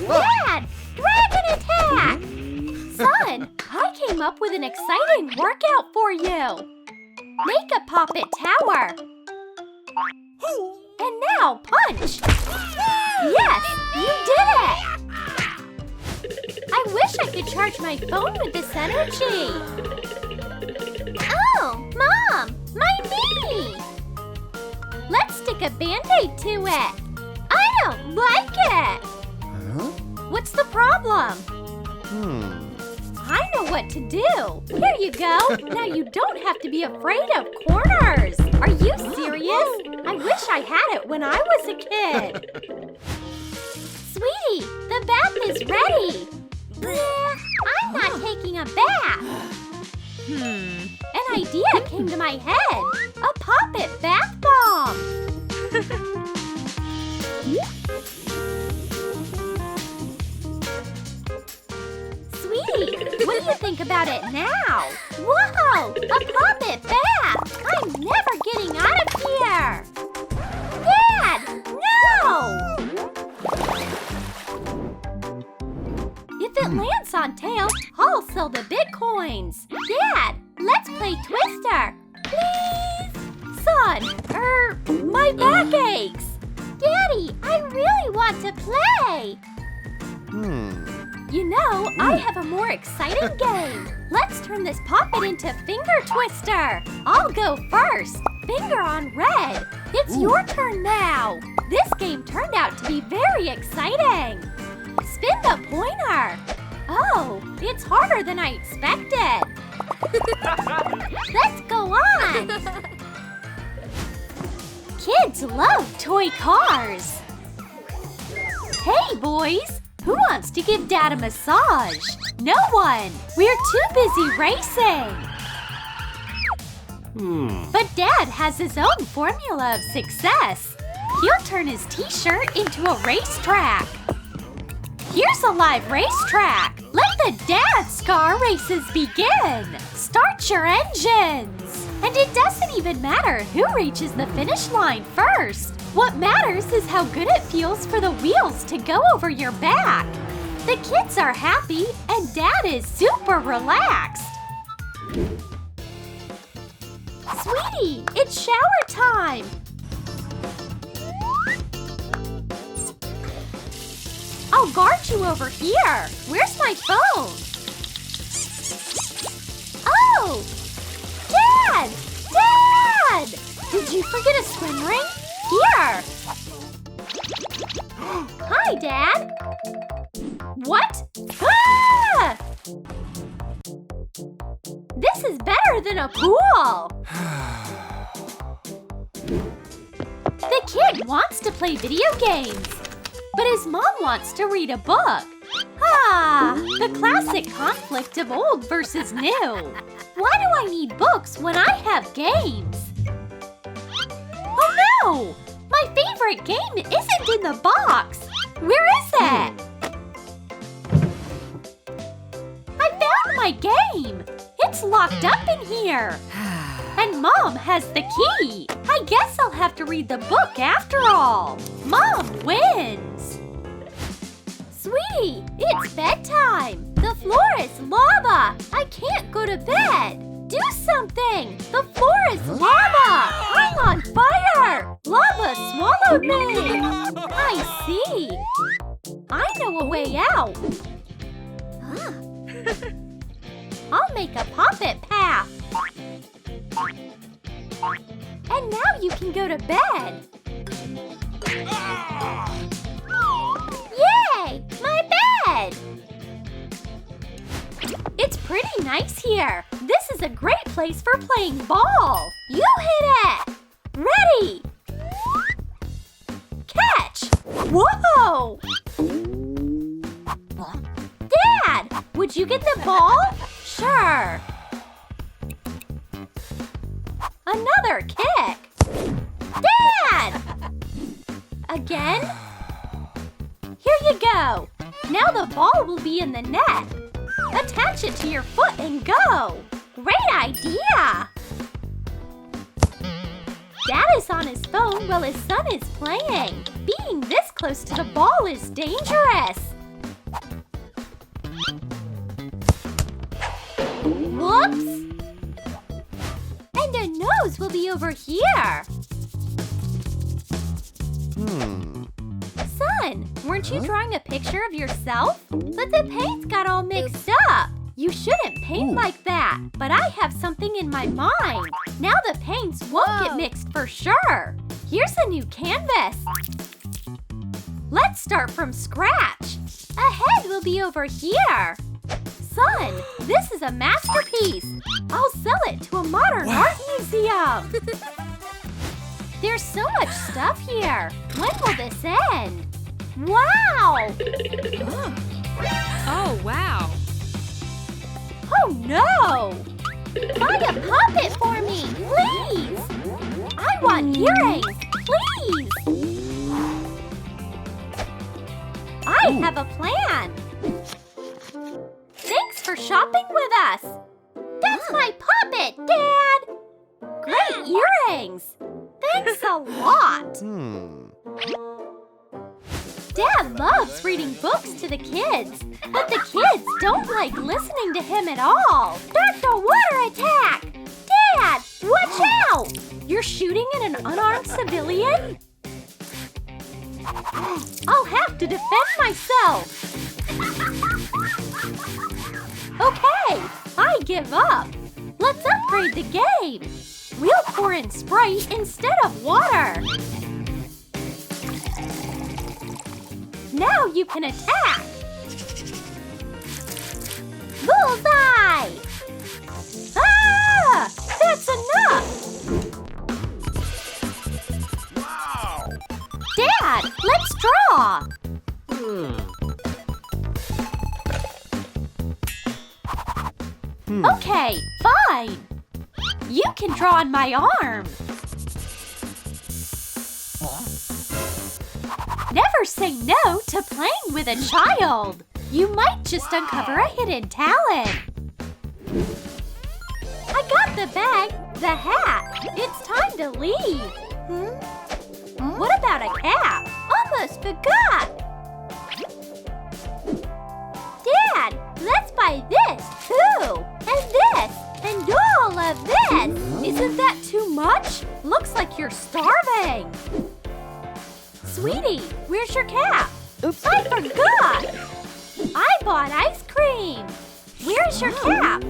Dad! Dragon attack! Son, I came up with an exciting workout for you. Make a poppet tower. And now punch! Yes, you did it! I wish I could charge my phone with this energy. Oh, Mom! My knee! Let's stick a Band-Aid to it. I don't like it. Huh? What's the problem? I know what to do. Here you go. Now you don't have to be afraid of corners. Are you serious? I wish I had it when I was a kid. Sweetie, the bath is ready. I'm not taking a bath. An idea came to my head. A poppet bath bomb. Sweetie, what do you think about it now? Whoa, a poppet bath! I'm never getting out of here! Dad, no! If it lands on tail, I'll sell the bitcoins. Dad, let's play Twister, please? Son, my back aches. Daddy, I really want to play. You know, I have a more exciting game. Let's turn this poppet into Finger Twister. I'll go first. Finger on red. It's your turn now. This game turned out to be very exciting. Spin the pointer. Oh, it's harder than I expected. Let's go on. Kids love toy cars. Hey, boys. Who wants to give Dad a massage? No one! We're too busy racing! But Dad has his own formula of success. He'll turn his t-shirt into a racetrack. Here's a live racetrack. Let the Dad's car races begin. Start your engines. And it doesn't even matter who reaches the finish line first. What matters is how good it feels for the wheels to go over your back. The kids are happy and Dad is super relaxed. Sweetie, it's shower time. I'll guard you over here. Where's my phone? Oh! Dad! Dad! Did you forget a swim ring? Here! Hi, Dad! What? Ah! This is better than a pool! The kid wants to play video games, but his mom wants to read a book. Ah, the classic conflict of old versus new. Why do I need books when I have games? Oh no! My favorite game isn't in the box! Where is it? I found my game! It's locked up in here! And Mom has the key! I guess I'll have to read the book after all! Mom wins! Sweetie, it's bedtime! The floor is lava! I can't go to bed! Do something! The floor is lava! I'm on fire! Lava swallowed me! I see! I know a way out! I'll make a poppet path! And now you can go to bed! Yay! My bed! It's pretty nice here. This is a great place for playing ball. You hit it! Ready! Catch! Whoa! Dad, would you get the ball? Sure. Another kick. Dad! Again? Here you go. Now the ball will be in the net. Attach it to your foot and go. Great idea. Dad is on his phone while his son is playing. Being this close to the ball is dangerous. be over here. Son, weren't you drawing a picture of yourself? But the paints got all mixed up. You shouldn't paint like that. But I have something in my mind. Now the paints won't get mixed for sure. Here's a new canvas. Let's start from scratch. A head will be over here. Son, this is a masterpiece. I'll sell it to a modern art museum. There's so much stuff here. When will this end? Wow! Oh, wow. Oh no! Buy a puppet for me, please! I want earrings, please! I have a plan! Thanks for shopping with us! That's my puppet, Dad! Great earrings! Thanks a lot! Dad loves reading books to the kids, but the kids don't like listening to him at all. There's a water attack! Dad, watch out! You're shooting at an unarmed civilian? I'll have to defend myself. Okay, I give up. Let's upgrade the game. We'll pour in Sprite instead of water. Now you can attack. Bullseye! Ah! That's enough! Wow! Dad, let's draw! Okay, fine. You can draw on my arm. Never say no to playing with a child. You might just uncover a hidden talent. I got the bag, the hat. It's time to leave. What about a cap? Almost forgot. Dad, let's buy this too. And this. And all of this. Isn't that too much? Looks like you're starving. Sweetie, where's your cap? Oops, I forgot. I bought ice cream. Where's your cap?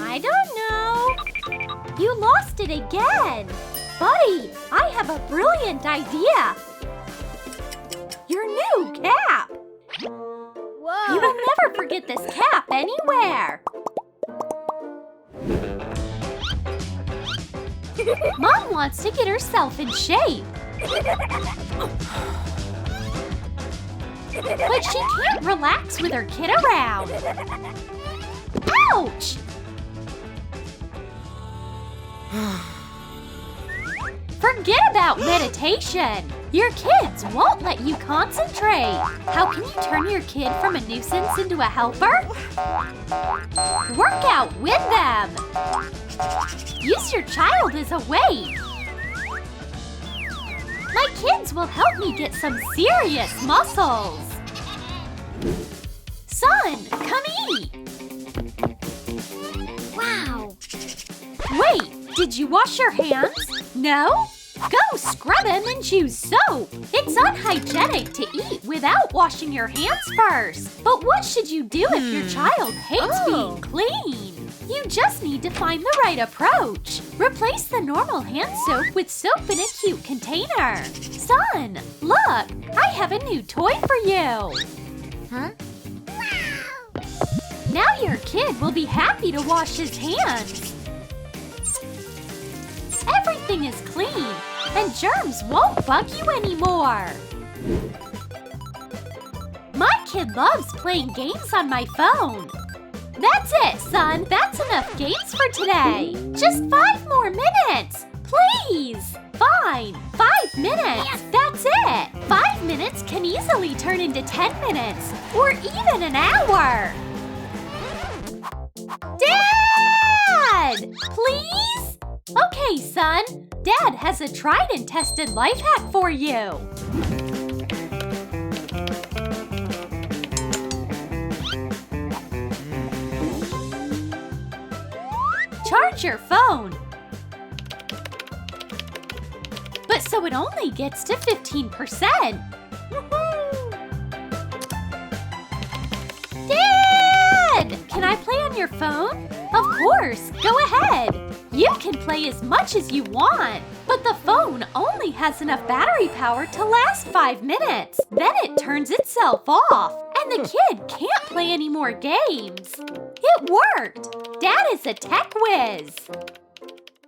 I don't know. You lost it again. Buddy, I have a brilliant idea. Your new cap. Whoa. You will never forget this cap anywhere. Mom wants to get herself in shape. But she can't relax with her kid around. Ouch! Forget about meditation. Your kids won't let you concentrate. How can you turn your kid from a nuisance into a helper? Work out with them. Use your child as a weight. My kids will help me get some serious muscles. Son, come eat. Wow. Wait, did you wash your hands? No? Go scrub them and use soap. It's unhygienic to eat without washing your hands first. But what should you do if your child hates being clean? You just need to find the right approach. Replace the normal hand soap with soap in a cute container. Son, look, I have a new toy for you. Huh? Wow! Now your kid will be happy to wash his hands. Everything is clean, and germs won't bug you anymore. My kid loves playing games on my phone. That's it, son. That's enough games for today. Just 5 more minutes. Please. Fine. 5 minutes. Yes. That's it. 5 minutes can easily turn into 10 minutes or even an hour. Dad! Please? Okay, son. Dad has a tried and tested life hack for you. Charge your phone. so it only gets to 15%. Dad! Can I play on your phone? Of course, go ahead. You can play as much as you want, but the phone only has enough battery power to last 5 minutes. Then it turns itself off, and the kid can't play any more games. It worked! Dad is a tech whiz.